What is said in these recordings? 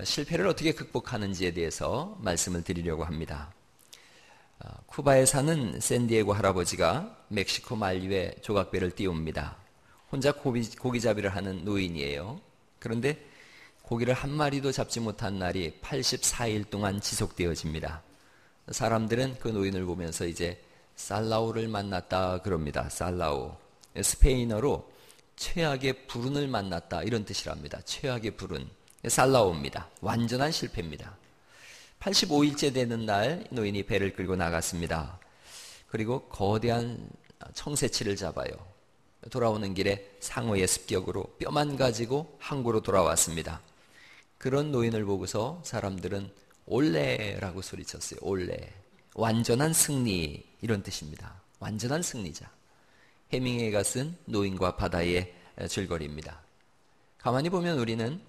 실패를 어떻게 극복하는지에 대해서 말씀을 드리려고 합니다. 쿠바에 사는 샌디에고 할아버지가 멕시코 만류에 조각배를 띄웁니다. 혼자 고기잡이를 하는 노인이에요. 그런데 고기를 한 마리도 잡지 못한 날이 84일 동안 지속되어집니다. 사람들은 그 노인을 보면서 이제 살라우를 만났다 그럽니다. 살라우. 스페인어로 최악의 불운을 만났다 이런 뜻이랍니다. 최악의 불운. 살라우입니다. 완전한 실패입니다. 85일째 되는 날 노인이 배를 끌고 나갔습니다. 그리고 거대한 청새치를 잡아요. 돌아오는 길에 상어의 습격으로 뼈만 가지고 항구로 돌아왔습니다. 그런 노인을 보고서 사람들은 올레라고 소리쳤어요. 올레. 완전한 승리 이런 뜻입니다. 완전한 승리자. 해밍웨이가 쓴 노인과 바다의 줄거리입니다. 가만히 보면 우리는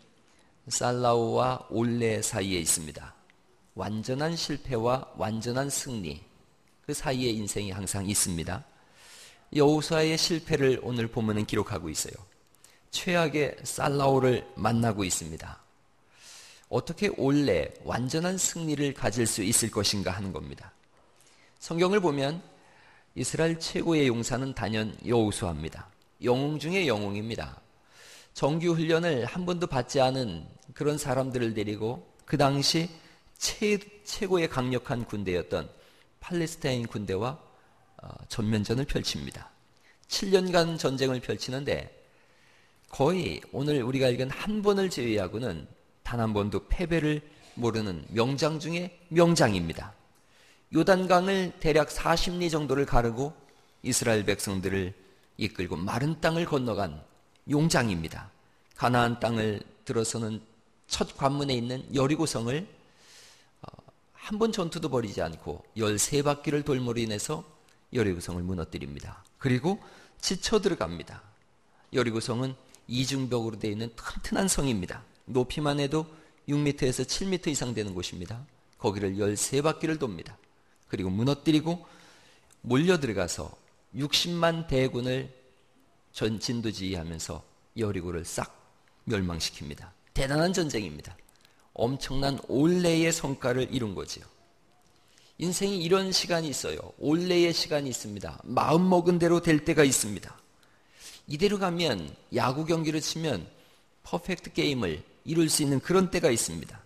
살라우와 올레 사이에 있습니다. 완전한 실패와 완전한 승리, 그 사이에 인생이 항상 있습니다. 여호수아의 실패를 오늘 본문은 기록하고 있어요. 최악의 살라우를 만나고 있습니다. 어떻게 올레, 완전한 승리를 가질 수 있을 것인가 하는 겁니다. 성경을 보면 이스라엘 최고의 용사는 단연 여호수아입니다. 영웅 중에 영웅입니다. 정규 훈련을 한 번도 받지 않은 그런 사람들을 데리고 그 당시 최고의 강력한 군대였던 팔레스타인 군대와 전면전을 펼칩니다. 7년간 전쟁을 펼치는데 거의 오늘 우리가 읽은 한 번을 제외하고는 단 한 번도 패배를 모르는 명장 중에 명장입니다. 요단강을 대략 40리 정도를 가르고 이스라엘 백성들을 이끌고 마른 땅을 건너간 용장입니다. 가나안 땅을 들어서는 첫 관문에 있는 여리고성을 한 번 전투도 벌이지 않고 13바퀴를 돌므로 인해서 여리고성을 무너뜨립니다. 그리고 지쳐 들어갑니다. 여리고성은 이중벽으로 되어 있는 튼튼한 성입니다. 높이만 해도 6m에서 7m 이상 되는 곳입니다. 거기를 13바퀴를 돕니다. 그리고 무너뜨리고 몰려 들어가서 60만 대군을 진두지휘하면서 여리고를 싹 멸망시킵니다. 대단한 전쟁입니다. 엄청난 올레의 성과를 이룬 거지요. 인생이 이런 시간이 있어요. 올레의 시간이 있습니다. 마음먹은 대로 될 때가 있습니다. 이대로 가면 야구 경기를 치면 퍼펙트 게임을 이룰 수 있는 그런 때가 있습니다.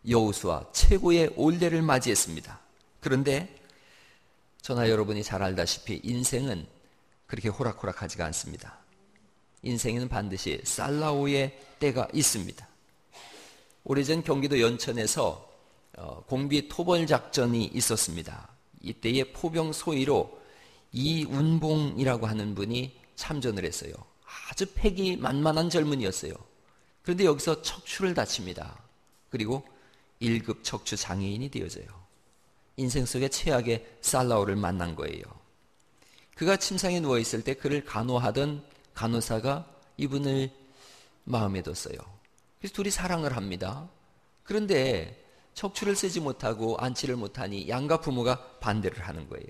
여호수아 최고의 올레를 맞이했습니다. 그런데 저나 여러분이 잘 알다시피 인생은 그렇게 호락호락하지가 않습니다. 인생에는 반드시 살라우의 때가 있습니다. 오래전 경기도 연천에서 공비 토벌 작전이 있었습니다. 이때의 포병 소위로 이운봉이라고 하는 분이 참전을 했어요. 아주 패기 만만한 젊은이였어요. 그런데 여기서 척추를 다칩니다. 그리고 1급 척추 장애인이 되어져요. 인생 속에 최악의 살라우를 만난 거예요. 그가 침상에 누워있을 때 그를 간호하던 간호사가 이분을 마음에 뒀어요. 그래서 둘이 사랑을 합니다. 그런데 척추를 쓰지 못하고 안치를 못하니 양가 부모가 반대를 하는 거예요.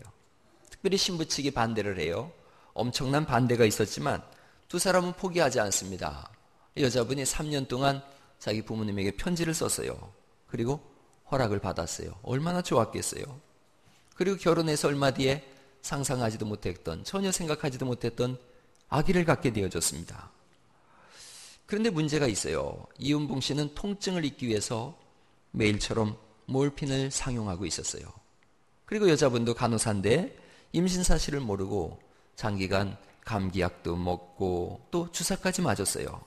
특별히 신부 측이 반대를 해요. 엄청난 반대가 있었지만 두 사람은 포기하지 않습니다. 여자분이 3년 동안 자기 부모님에게 편지를 썼어요. 그리고 허락을 받았어요. 얼마나 좋았겠어요. 그리고 결혼해서 얼마 뒤에 상상하지도 못했던, 전혀 생각하지도 못했던 아기를 갖게 되어졌습니다. 그런데 문제가 있어요. 이운봉 씨는 통증을 잊기 위해서 매일처럼 몰핀을 상용하고 있었어요. 그리고 여자분도 간호사인데 임신 사실을 모르고 장기간 감기약도 먹고 또 주사까지 맞았어요.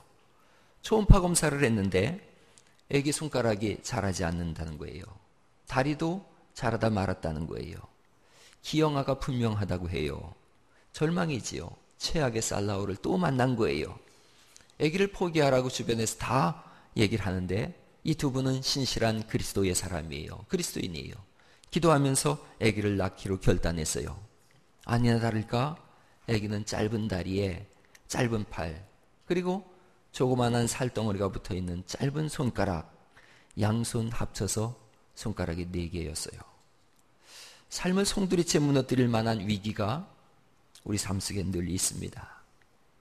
초음파 검사를 했는데 아기 손가락이 자라지 않는다는 거예요. 다리도 자라다 말았다는 거예요. 기형아가 분명하다고 해요. 절망이지요. 최악의 살라우를 또 만난 거예요. 아기를 포기하라고 주변에서 다 얘기를 하는데 이 두 분은 신실한 그리스도의 사람이에요. 그리스도인이에요. 기도하면서 아기를 낳기로 결단했어요. 아니나 다를까 아기는 짧은 다리에 짧은 팔 그리고 조그만한 살덩어리가 붙어있는 짧은 손가락 양손 합쳐서 손가락이 4개였어요. 삶을 송두리째 무너뜨릴 만한 위기가 우리 삶 속에 늘 있습니다.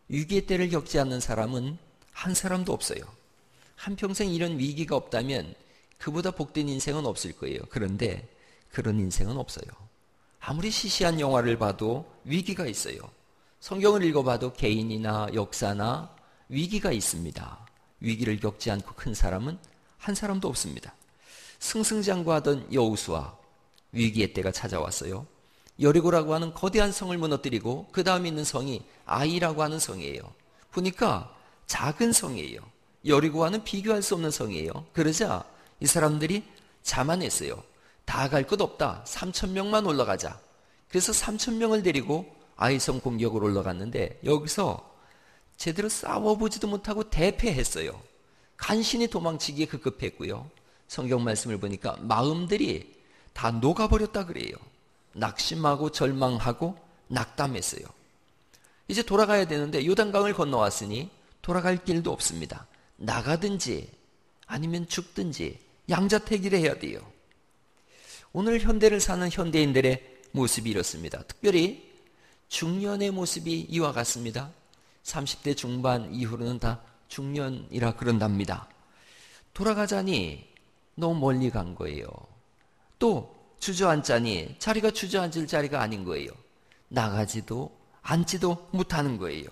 위기의 때를 겪지 않는 사람은 한 사람도 없어요. 한평생 이런 위기가 없다면 그보다 복된 인생은 없을 거예요. 그런데 그런 인생은 없어요. 아무리 시시한 영화를 봐도 위기가 있어요. 성경을 읽어봐도 개인이나 역사나 위기가 있습니다. 위기를 겪지 않고 큰 사람은 한 사람도 없습니다. 승승장구하던 여호수아, 위기의 때가 찾아왔어요. 여리고라고 하는 거대한 성을 무너뜨리고 그 다음에 있는 성이 아이라고 하는 성이에요. 보니까 작은 성이에요. 여리고와는 비교할 수 없는 성이에요. 그러자 이 사람들이 자만했어요. 다 갈 것 없다. 3,000명만 올라가자. 그래서 3,000명을 데리고 아이성 공격으로 올라갔는데 여기서 제대로 싸워보지도 못하고 대패했어요. 간신히 도망치기에 급급했고요. 성경 말씀을 보니까 마음들이 다 녹아버렸다 그래요. 낙심하고 절망하고 낙담했어요. 이제 돌아가야 되는데 요단강을 건너왔으니 돌아갈 길도 없습니다. 나가든지 아니면 죽든지 양자택일을 해야 돼요. 오늘 현대를 사는 현대인들의 모습이 이렇습니다. 특별히 중년의 모습이 이와 같습니다. 30대 중반 이후로는 다 중년이라 그런답니다. 돌아가자니 너무 멀리 간 거예요. 또 주저앉자니 자리가 주저앉을 자리가 아닌 거예요. 나가지도 앉지도 못하는 거예요.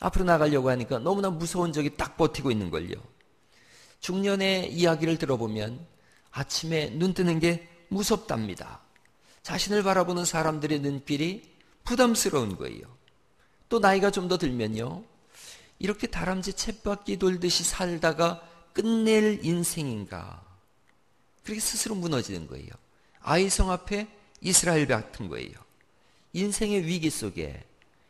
앞으로 나가려고 하니까 너무나 무서운 적이 딱 버티고 있는 걸요. 중년의 이야기를 들어보면 아침에 눈 뜨는 게 무섭답니다. 자신을 바라보는 사람들의 눈길이 부담스러운 거예요. 또 나이가 좀 더 들면요. 이렇게 다람쥐 쳇바퀴 돌듯이 살다가 끝낼 인생인가. 그렇게 스스로 무너지는 거예요. 아이성 앞에 이스라엘 같은 거예요. 인생의 위기 속에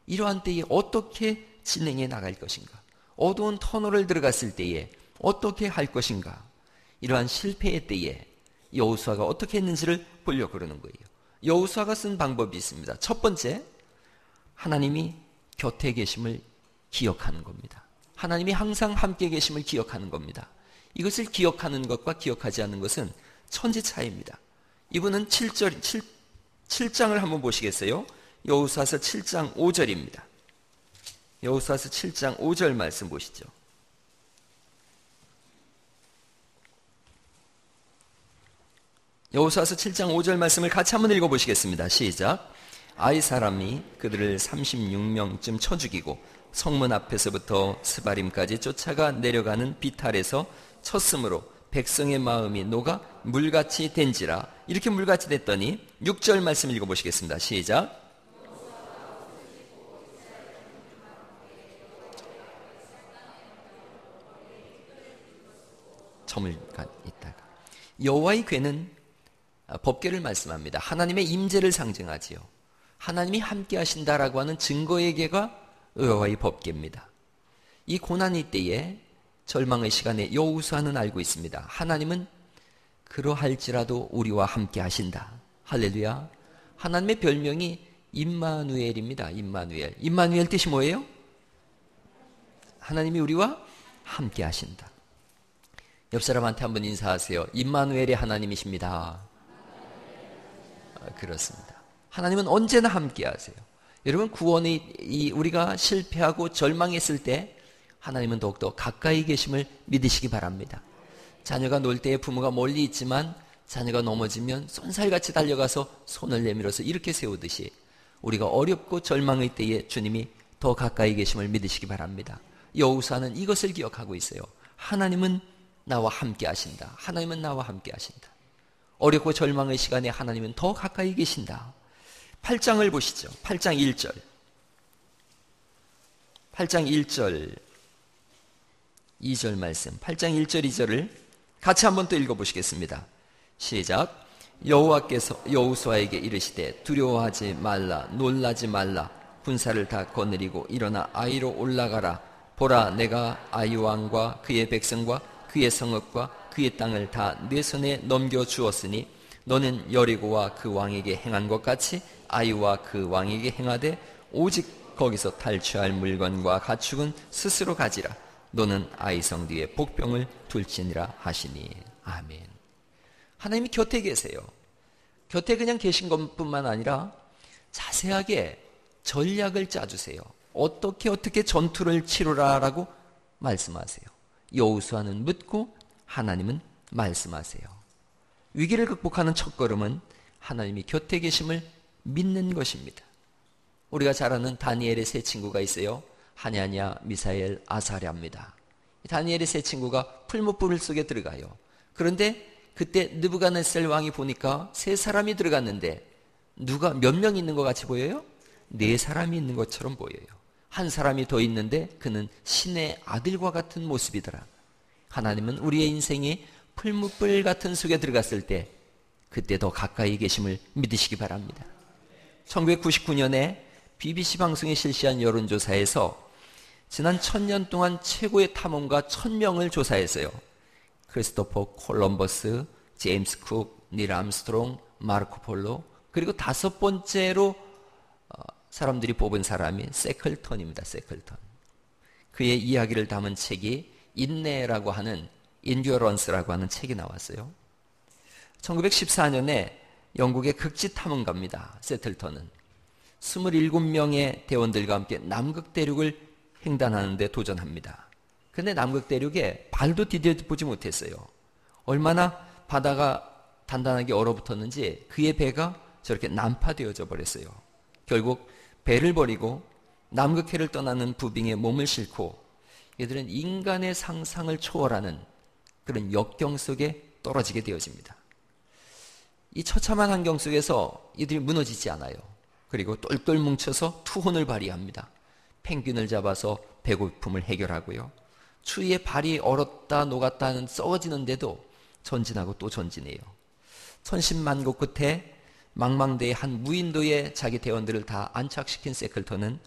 이러한 때에 어떻게 진행해 나갈 것인가. 어두운 터널을 들어갔을 때에 어떻게 할 것인가. 이러한 실패의 때에 여호수아가 어떻게 했는지를 보려고 그러는 거예요. 여호수아가 쓴 방법이 있습니다. 첫 번째, 하나님이 곁에 계심을 기억하는 겁니다. 하나님이 항상 함께 계심을 기억하는 겁니다. 이것을 기억하는 것과 기억하지 않는 것은 천지 차이입니다. 이분은 7장을 한번 보시겠어요? 여호수아서 7장 5절입니다. 여호수아서 7장 5절 말씀 보시죠. 여호수아서 7장 5절 말씀을 같이 한번 읽어보시겠습니다. 시작. 아이 사람이 그들을 36명쯤 쳐 죽이고 성문 앞에서부터 스바림까지 쫓아가 내려가는 비탈에서 쳤으므로 백성의 마음이 녹아 물같이 된지라. 이렇게 물같이 됐더니 6절 말씀 읽어보시겠습니다. 시작. 점을 있다가 여호와의 궤는 법궤를 말씀합니다. 하나님의 임재를 상징하지요. 하나님이 함께 하신다라고 하는 증거의 궤가 여호와의 법궤입니다. 이 고난의 때에 절망의 시간에 여호수아는 알고 있습니다. 하나님은 그러할지라도 우리와 함께 하신다. 할렐루야. 하나님의 별명이 임마누엘입니다. 임마누엘. 임마누엘 뜻이 뭐예요? 하나님이 우리와 함께 하신다. 옆 사람한테 한번 인사하세요. 임마누엘의 하나님이십니다. 그렇습니다. 하나님은 언제나 함께 하세요. 여러분, 구원이 우리가 실패하고 절망했을 때 하나님은 더욱더 가까이 계심을 믿으시기 바랍니다. 자녀가 놀 때에 부모가 멀리 있지만 자녀가 넘어지면 쏜살같이 달려가서 손을 내밀어서 이렇게 세우듯이 우리가 어렵고 절망의 때에 주님이 더 가까이 계심을 믿으시기 바랍니다. 여호수아는 이것을 기억하고 있어요. 하나님은 나와 함께 하신다. 하나님은 나와 함께 하신다. 어렵고 절망의 시간에 하나님은 더 가까이 계신다. 8장을 보시죠. 8장 1절. 8장 1절 2절 말씀. 8장 1절 2절을 같이 한번 또 읽어보시겠습니다. 시작. 여호와께서 여호수아에게 이르시되 두려워하지 말라, 놀라지 말라. 군사를 다 거느리고 일어나 아이로 올라가라. 보라, 내가 아이 왕과 그의 백성과 그의 성읍과 그의 땅을 다 내 손에 넘겨주었으니 너는 여리고와 그 왕에게 행한 것 같이 아이와 그 왕에게 행하되 오직 거기서 탈취할 물건과 가축은 스스로 가지라. 너는 아이성 뒤에 복병을 둘지니라 하시니. 아멘. 하나님이 곁에 계세요. 곁에 그냥 계신 것뿐만 아니라 자세하게 전략을 짜주세요. 어떻게 전투를 치르라라고 말씀하세요. 여호수아는 묻고 하나님은 말씀하세요. 위기를 극복하는 첫걸음은 하나님이 곁에 계심을 믿는 것입니다. 우리가 잘 아는 다니엘의 세 친구가 있어요. 하냐냐, 미사엘, 아사랴입니다. 다니엘의 세 친구가 풀무불 속에 들어가요. 그런데 그때 느부갓네살 왕이 보니까 세 사람이 들어갔는데 누가 몇 명 있는 것 같이 보여요? 네 사람이 있는 것처럼 보여요. 한 사람이 더 있는데 그는 신의 아들과 같은 모습이더라. 하나님은 우리의 인생이 풀무불 같은 속에 들어갔을 때 그때 더 가까이 계심을 믿으시기 바랍니다. 1999년에 BBC 방송이 실시한 여론조사에서 지난 1000년 동안 최고의 탐험가 1000명을 조사했어요. 크리스토퍼 콜럼버스, 제임스 쿡, 닐 암스트롱, 마르코 폴로, 그리고 5번째로 사람들이 뽑은 사람이 세클턴입니다. 세클턴. 그의 이야기를 담은 책이 인내라고 하는 인듀어런스라고 하는 책이 나왔어요. 1914년에 영국의 극지 탐험가입니다. 세틀턴은 27명의 대원들과 함께 남극 대륙을 횡단하는 데 도전합니다. 그런데 남극 대륙에 발도 디뎌보지 못했어요. 얼마나 바다가 단단하게 얼어붙었는지 그의 배가 저렇게 난파되어져 버렸어요. 결국 배를 버리고 남극해를 떠나는 부빙에 몸을 싣고 이들은 인간의 상상을 초월하는 그런 역경 속에 떨어지게 되어집니다. 이 처참한 환경 속에서 이들이 무너지지 않아요. 그리고 똘똘 뭉쳐서 투혼을 발휘합니다. 펭귄을 잡아서 배고픔을 해결하고요. 추위에 발이 얼었다 녹았다 하는 썩어지는데도 전진하고 또 전진해요. 천신만고 끝에 망망대해 한 무인도에 자기 대원들을 다 안착시킨 세클턴은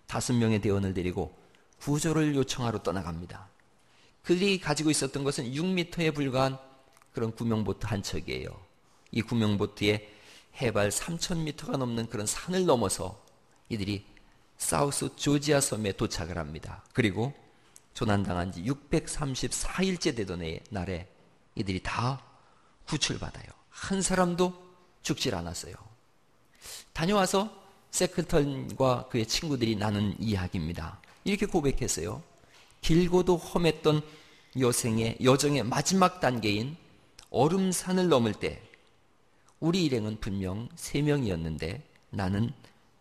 5명의 대원을 데리고 구조를 요청하러 떠나갑니다. 그들이 가지고 있었던 것은 6m에 불과한 그런 구명보트 한 척이에요. 이 구명보트에 해발 3000m가 넘는 그런 산을 넘어서 이들이 사우스 조지아 섬에 도착을 합니다. 그리고 조난당한 지 634일째 되던 날에 이들이 다 구출받아요. 한 사람도 죽질 않았어요. 다녀와서 세클턴과 그의 친구들이 나눈 이야기입니다. 이렇게 고백했어요. 길고도 험했던 여정의 마지막 단계인 얼음산을 넘을 때 우리 일행은 분명 3명이었는데 나는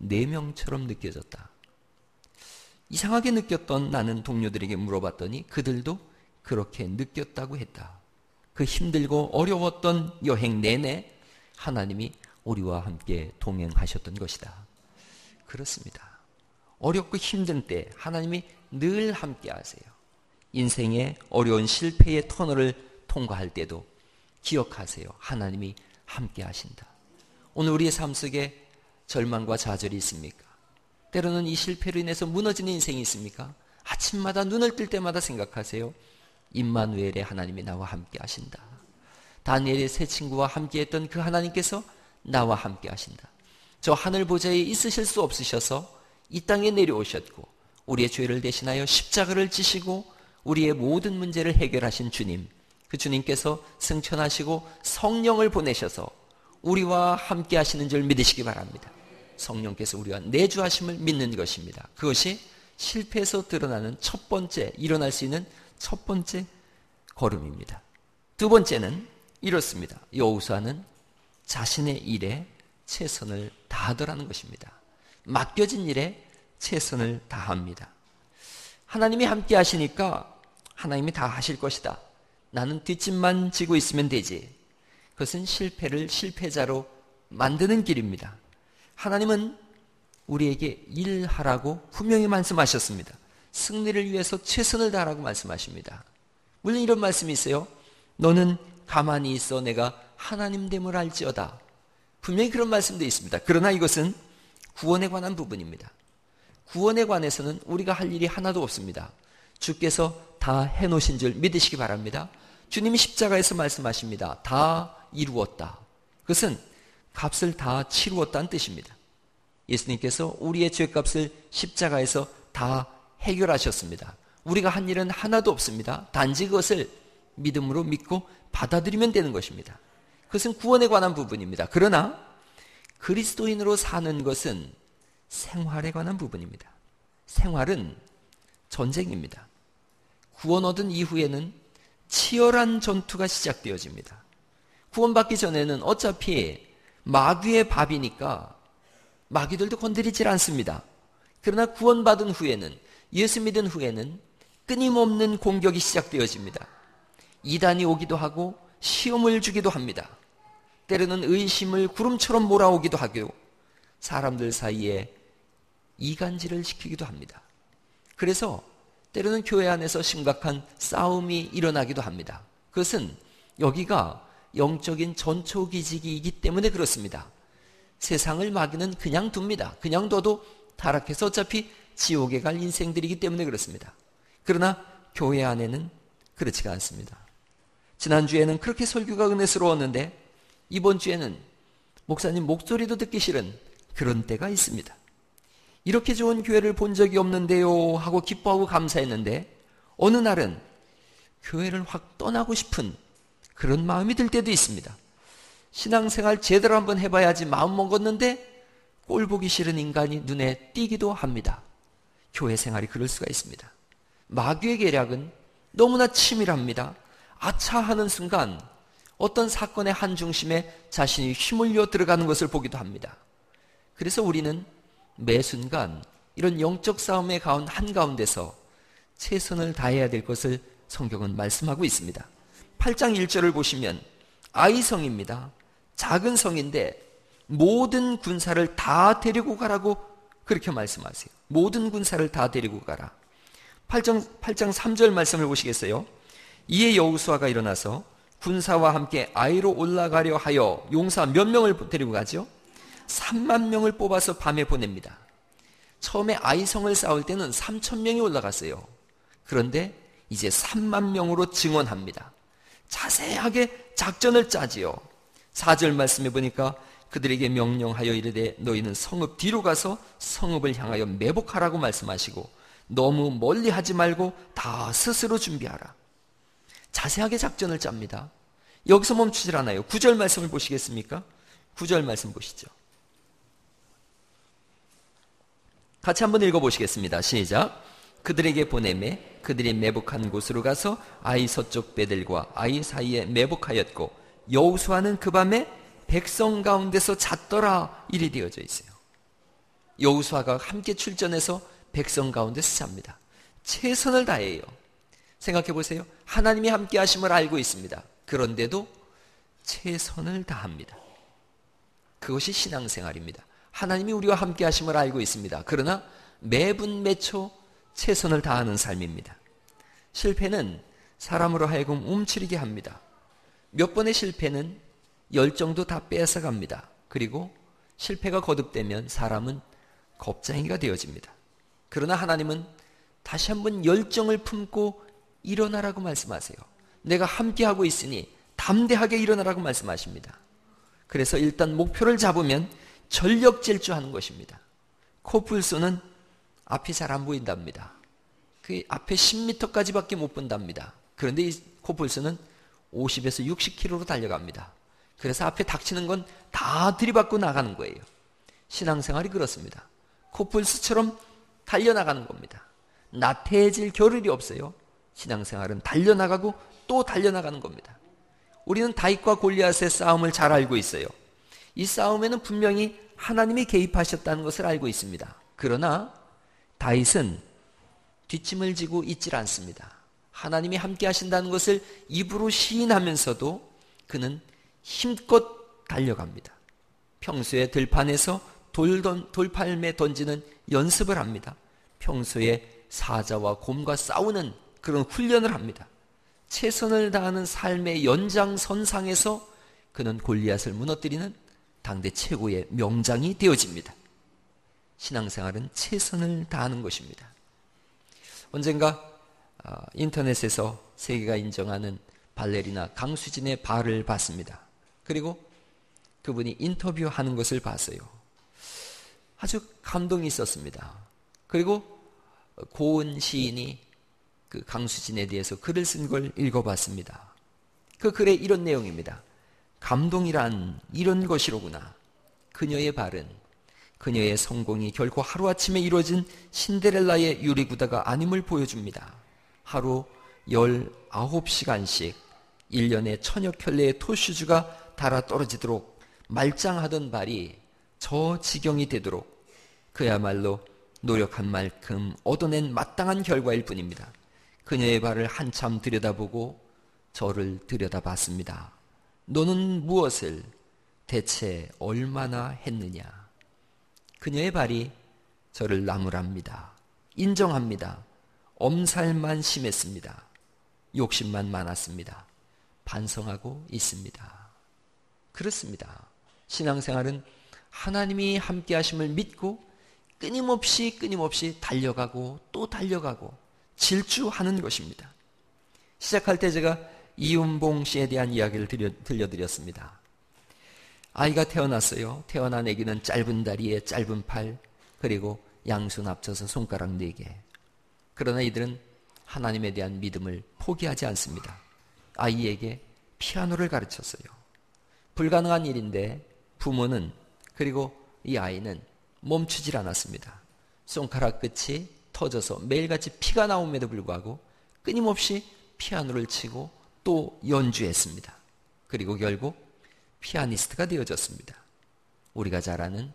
4명처럼 느껴졌다. 이상하게 느꼈던 나는 동료들에게 물어봤더니 그들도 그렇게 느꼈다고 했다. 그 힘들고 어려웠던 여행 내내 하나님이 우리와 함께 동행하셨던 것이다. 그렇습니다. 어렵고 힘든 때 하나님이 늘 함께 하세요. 인생의 어려운 실패의 터널을 통과할 때도 기억하세요. 하나님이 함께 하신다. 오늘 우리의 삶 속에 절망과 좌절이 있습니까? 때로는 이 실패로 인해서 무너지는 인생이 있습니까? 아침마다 눈을 뜰 때마다 생각하세요. 임마누엘의 하나님이 나와 함께 하신다. 다니엘의 세 친구와 함께 했던 그 하나님께서 나와 함께 하신다. 저 하늘 보좌에 있으실 수 없으셔서 이 땅에 내려오셨고 우리의 죄를 대신하여 십자가를 지시고 우리의 모든 문제를 해결하신 주님, 그 주님께서 승천하시고 성령을 보내셔서 우리와 함께 하시는 줄 믿으시기 바랍니다. 성령께서 우리와 내주하심을 믿는 것입니다. 그것이 실패에서 드러나는 첫 번째, 일어날 수 있는 첫 번째 걸음입니다. 두 번째는 이렇습니다. 여호수아는 자신의 일에 최선을 다하더라는 것입니다. 맡겨진 일에 최선을 다합니다. 하나님이 함께 하시니까 하나님이 다 하실 것이다. 나는 뒷짐만 지고 있으면 되지. 그것은 실패를 실패자로 만드는 길입니다. 하나님은 우리에게 일하라고 분명히 말씀하셨습니다. 승리를 위해서 최선을 다하라고 말씀하십니다. 물론 이런 말씀이 있어요. 너는 가만히 있어 내가 하나님됨을 알지어다. 분명히 그런 말씀도 있습니다. 그러나 이것은 구원에 관한 부분입니다. 구원에 관해서는 우리가 할 일이 하나도 없습니다. 주께서 다 해놓으신 줄 믿으시기 바랍니다. 주님이 십자가에서 말씀하십니다. 다 이루었다. 그것은 값을 다 치루었다는 뜻입니다. 예수님께서 우리의 죄값을 십자가에서 다 해결하셨습니다. 우리가 한 일은 하나도 없습니다. 단지 그것을 믿음으로 믿고 받아들이면 되는 것입니다. 그것은 구원에 관한 부분입니다. 그러나 그리스도인으로 사는 것은 생활에 관한 부분입니다. 생활은 전쟁입니다. 구원 얻은 이후에는 치열한 전투가 시작되어집니다. 구원받기 전에는 어차피 마귀의 밥이니까 마귀들도 건드리질 않습니다. 그러나 구원받은 후에는, 예수 믿은 후에는 끊임없는 공격이 시작되어집니다. 이단이 오기도 하고 시험을 주기도 합니다. 때로는 의심을 구름처럼 몰아오기도 하고 사람들 사이에 이간질을 시키기도 합니다. 그래서 때로는 교회 안에서 심각한 싸움이 일어나기도 합니다. 그것은 여기가 영적인 전초기지기이기 때문에 그렇습니다. 세상을 마귀는 그냥 둡니다. 그냥 둬도 타락해서 어차피 지옥에 갈 인생들이기 때문에 그렇습니다. 그러나 교회 안에는 그렇지가 않습니다. 지난주에는 그렇게 설교가 은혜스러웠는데 이번 주에는 목사님 목소리도 듣기 싫은 그런 때가 있습니다. 이렇게 좋은 교회를 본 적이 없는데요 하고 기뻐하고 감사했는데 어느 날은 교회를 확 떠나고 싶은 그런 마음이 들 때도 있습니다. 신앙생활 제대로 한번 해봐야지 마음 먹었는데 꼴 보기 싫은 인간이 눈에 띄기도 합니다. 교회 생활이 그럴 수가 있습니다. 마귀의 계략은 너무나 치밀합니다. 아차 하는 순간 어떤 사건의 한 중심에 자신이 휘물려 들어가는 것을 보기도 합니다. 그래서 우리는 매 순간 이런 영적 싸움의 한가운데서 최선을 다해야 될 것을 성경은 말씀하고 있습니다. 8장 1절을 보시면 아이성입니다. 작은 성인데 모든 군사를 다 데리고 가라고 그렇게 말씀하세요. 모든 군사를 다 데리고 가라. 8장 3절 말씀을 보시겠어요? 이에 여호수아가 일어나서 군사와 함께 아이로 올라가려 하여 용사 몇 명을 데리고 가죠? 3만 명을 뽑아서 밤에 보냅니다. 처음에 아이성을 싸울 때는 3천 명이 올라갔어요. 그런데 이제 3만 명으로 증원합니다. 자세하게 작전을 짜지요. 4절 말씀해 보니까 그들에게 명령하여 이르되 너희는 성읍 뒤로 가서 성읍을 향하여 매복하라고 말씀하시고 너무 멀리 하지 말고 다 스스로 준비하라. 자세하게 작전을 짭니다. 여기서 멈추질 않아요. 9절 말씀을 보시겠습니까? 9절 말씀 보시죠. 같이 한번 읽어보시겠습니다. 시작. 그들에게 보내매 그들이 매복한 곳으로 가서 아이 서쪽 배들과 아이 사이에 매복하였고 여호수아는 그 밤에 백성 가운데서 잤더라 일이 되어져 있어요. 여호수아가 함께 출전해서 백성 가운데서 잡니다. 최선을 다해요. 생각해 보세요. 하나님이 함께 하심을 알고 있습니다. 그런데도 최선을 다합니다. 그것이 신앙생활입니다. 하나님이 우리와 함께 하심을 알고 있습니다. 그러나 매분 매초 최선을 다하는 삶입니다. 실패는 사람으로 하여금 움츠리게 합니다. 몇 번의 실패는 열정도 다 뺏어갑니다. 그리고 실패가 거듭되면 사람은 겁쟁이가 되어집니다. 그러나 하나님은 다시 한번 열정을 품고 일어나라고 말씀하세요. 내가 함께하고 있으니 담대하게 일어나라고 말씀하십니다. 그래서 일단 목표를 잡으면 전력 질주하는 것입니다. 코뿔소는 앞이 잘 안 보인답니다. 그 앞에 10m까지밖에 못 본답니다. 그런데 이 코뿔소는 50에서 60km로 달려갑니다. 그래서 앞에 닥치는 건 다 들이받고 나가는 거예요. 신앙생활이 그렇습니다. 코뿔소처럼 달려나가는 겁니다. 나태해질 겨를이 없어요. 신앙생활은 달려나가고 또 달려나가는 겁니다. 우리는 다윗과 골리앗의 싸움을 잘 알고 있어요. 이 싸움에는 분명히 하나님이 개입하셨다는 것을 알고 있습니다. 그러나 다윗은 뒷짐을 지고 있질 않습니다. 하나님이 함께 하신다는 것을 입으로 시인하면서도 그는 힘껏 달려갑니다. 평소에 들판에서 돌팔매 던지는 연습을 합니다. 평소에 사자와 곰과 싸우는 그런 훈련을 합니다. 최선을 다하는 삶의 연장선상에서 그는 골리앗을 무너뜨리는 당대 최고의 명장이 되어집니다. 신앙생활은 최선을 다하는 것입니다. 언젠가 인터넷에서 세계가 인정하는 발레리나 강수진의 발을 봤습니다. 그리고 그분이 인터뷰하는 것을 봤어요. 아주 감동이 있었습니다. 그리고 고은 시인이 그 강수진에 대해서 글을 쓴 걸 읽어봤습니다. 그 글에 이런 내용입니다. 감동이란 이런 것이로구나. 그녀의 발은 그녀의 성공이 결코 하루아침에 이루어진 신데렐라의 유리구다가 아님을 보여줍니다. 하루 19시간씩 1년에 천여 켤레의 토슈즈가 달아 떨어지도록 말짱하던 발이 저 지경이 되도록 그야말로 노력한 만큼 얻어낸 마땅한 결과일 뿐입니다. 그녀의 발을 한참 들여다보고 저를 들여다봤습니다. 너는 무엇을 대체 얼마나 했느냐? 그녀의 발이 저를 나무랍니다. 인정합니다. 엄살만 심했습니다. 욕심만 많았습니다. 반성하고 있습니다. 그렇습니다. 신앙생활은 하나님이 함께 하심을 믿고 끊임없이 달려가고 또 달려가고 질주하는 것입니다. 시작할 때 제가 이윤봉 씨에 대한 이야기를 들려드렸습니다. 아이가 태어났어요. 태어난 아기는 짧은 다리에 짧은 팔, 그리고 양손 합쳐서 손가락 4개. 그러나 이들은 하나님에 대한 믿음을 포기하지 않습니다. 아이에게 피아노를 가르쳤어요. 불가능한 일인데 부모는, 그리고 이 아이는 멈추질 않았습니다. 손가락 끝이 터져서 매일같이 피가 나옴에도 불구하고 끊임없이 피아노를 치고 또 연주했습니다. 그리고 결국 피아니스트가 되어졌습니다. 우리가 잘 아는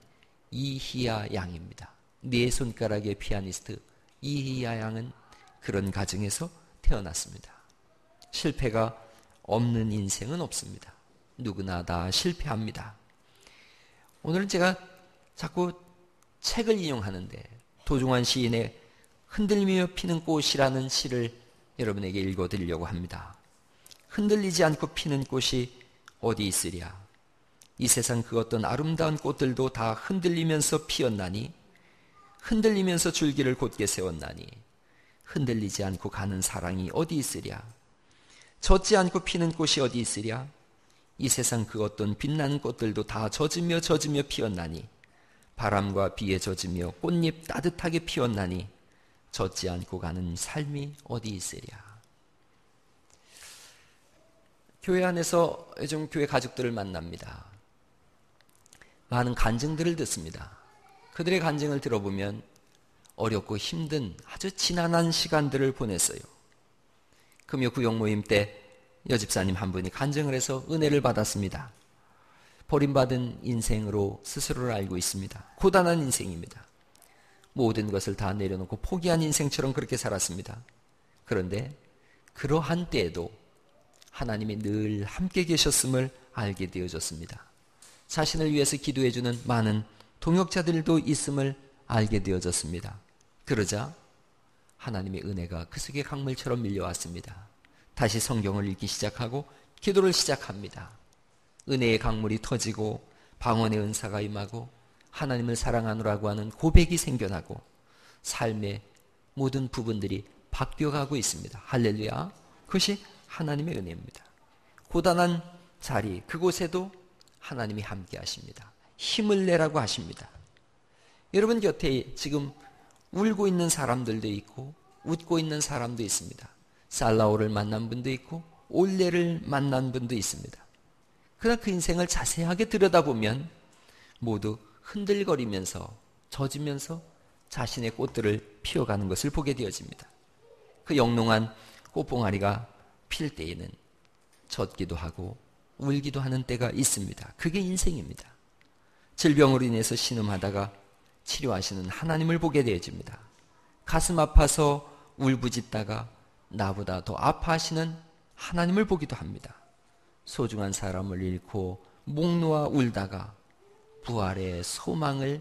이희야 양입니다. 4손가락의 피아니스트 이희야 양은 그런 가정에서 태어났습니다. 실패가 없는 인생은 없습니다. 누구나 다 실패합니다. 오늘은 제가 자꾸 책을 인용하는데 도중환 시인의 흔들리며 피는 꽃이라는 시를 여러분에게 읽어드리려고 합니다. 흔들리지 않고 피는 꽃이 어디 있으랴? 이 세상 그 어떤 아름다운 꽃들도 다 흔들리면서 피었나니, 흔들리면서 줄기를 곧게 세웠나니, 흔들리지 않고 가는 사랑이 어디 있으랴? 젖지 않고 피는 꽃이 어디 있으랴? 이 세상 그 어떤 빛나는 꽃들도 다 젖으며 피었나니, 바람과 비에 젖으며 꽃잎 따뜻하게 피었나니, 젖지 않고 가는 삶이 어디 있으랴? 교회 안에서 요즘 교회 가족들을 만납니다. 많은 간증들을 듣습니다. 그들의 간증을 들어보면 어렵고 힘든 아주 지난한 시간들을 보냈어요. 금요 구역 모임 때 여집사님 한 분이 간증을 해서 은혜를 받았습니다. 버림받은 인생으로 스스로를 알고 있습니다. 고단한 인생입니다. 모든 것을 다 내려놓고 포기한 인생처럼 그렇게 살았습니다. 그런데 그러한 때에도 하나님이 늘 함께 계셨음을 알게 되어졌습니다. 자신을 위해서 기도해주는 많은 동역자들도 있음을 알게 되어졌습니다. 그러자 하나님의 은혜가 그 속에 강물처럼 밀려왔습니다. 다시 성경을 읽기 시작하고 기도를 시작합니다. 은혜의 강물이 터지고 방언의 은사가 임하고 하나님을 사랑하노라고 하는 고백이 생겨나고 삶의 모든 부분들이 바뀌어가고 있습니다. 할렐루야. 그것이 하나님의 은혜입니다. 고단한 자리, 그곳에도 하나님이 함께 하십니다. 힘을 내라고 하십니다. 여러분 곁에 지금 울고 있는 사람들도 있고 웃고 있는 사람도 있습니다. 살라오를 만난 분도 있고 올레를 만난 분도 있습니다. 그러나 그 인생을 자세하게 들여다보면 모두 흔들거리면서 젖으면서 자신의 꽃들을 피워가는 것을 보게 되어집니다. 그 영롱한 꽃봉아리가 필 때에는 젖기도 하고 울기도 하는 때가 있습니다. 그게 인생입니다. 질병으로 인해서 신음하다가 치료하시는 하나님을 보게 되어집니다. 가슴 아파서 울부짖다가 나보다 더 아파하시는 하나님을 보기도 합니다. 소중한 사람을 잃고 목 놓아 울다가 부활의 소망을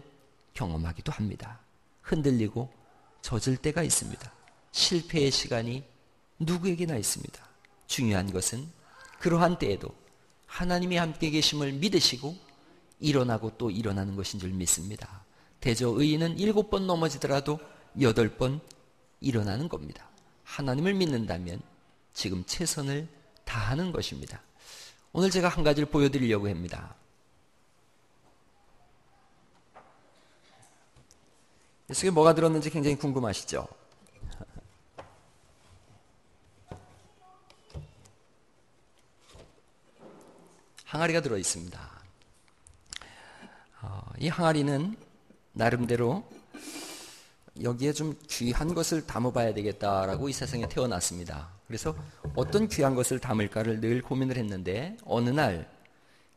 경험하기도 합니다. 흔들리고 젖을 때가 있습니다. 실패의 시간이 누구에게나 있습니다. 중요한 것은 그러한 때에도 하나님이 함께 계심을 믿으시고 일어나고 또 일어나는 것인 줄 믿습니다. 대저 의인은 7번 넘어지더라도 8번 일어나는 겁니다. 하나님을 믿는다면 지금 최선을 다하는 것입니다. 오늘 제가 한 가지를 보여드리려고 합니다. 이 속에 뭐가 들었는지 굉장히 궁금하시죠? 항아리가 들어있습니다. 이 항아리는 나름대로 여기에 좀 귀한 것을 담아봐야 되겠다라고 이 세상에 태어났습니다. 그래서 어떤 귀한 것을 담을까를 늘 고민을 했는데 어느 날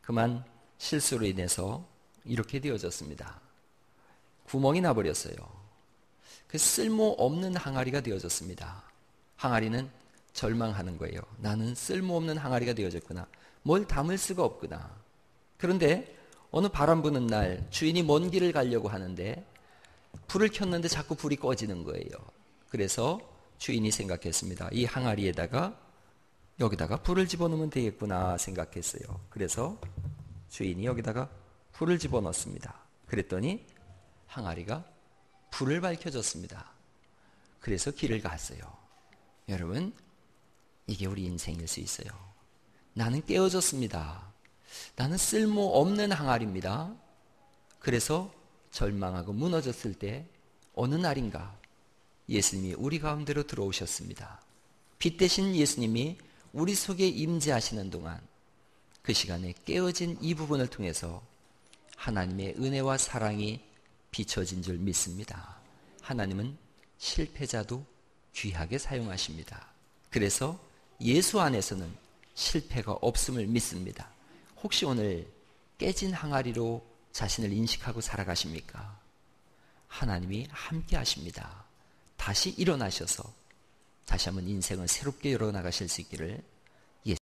그만 실수로 인해서 이렇게 되어졌습니다. 구멍이 나버렸어요. 그 쓸모없는 항아리가 되어졌습니다. 항아리는 절망하는 거예요. 나는 쓸모없는 항아리가 되어졌구나. 뭘 담을 수가 없구나. 그런데 어느 바람 부는 날 주인이 먼 길을 가려고 하는데 불을 켰는데 자꾸 불이 꺼지는 거예요. 그래서 주인이 생각했습니다. 이 항아리에다가 여기다가 불을 집어넣으면 되겠구나 생각했어요. 그래서 주인이 여기다가 불을 집어넣습니다. 그랬더니 항아리가 불을 밝혀줬습니다. 그래서 길을 갔어요. 여러분, 이게 우리 인생일 수 있어요. 나는 깨어졌습니다. 나는 쓸모없는 항아리입니다. 그래서 절망하고 무너졌을 때 어느 날인가 예수님이 우리 가운데로 들어오셨습니다. 빛 대신 예수님이 우리 속에 임재하시는 동안 그 시간에 깨어진 이 부분을 통해서 하나님의 은혜와 사랑이 비춰진 줄 믿습니다. 하나님은 실패자도 귀하게 사용하십니다. 그래서 예수 안에서는 실패가 없음을 믿습니다. 혹시 오늘 깨진 항아리로 자신을 인식하고 살아가십니까? 하나님이 함께 하십니다. 다시 일어나셔서 다시 한번 인생을 새롭게 열어나가실 수 있기를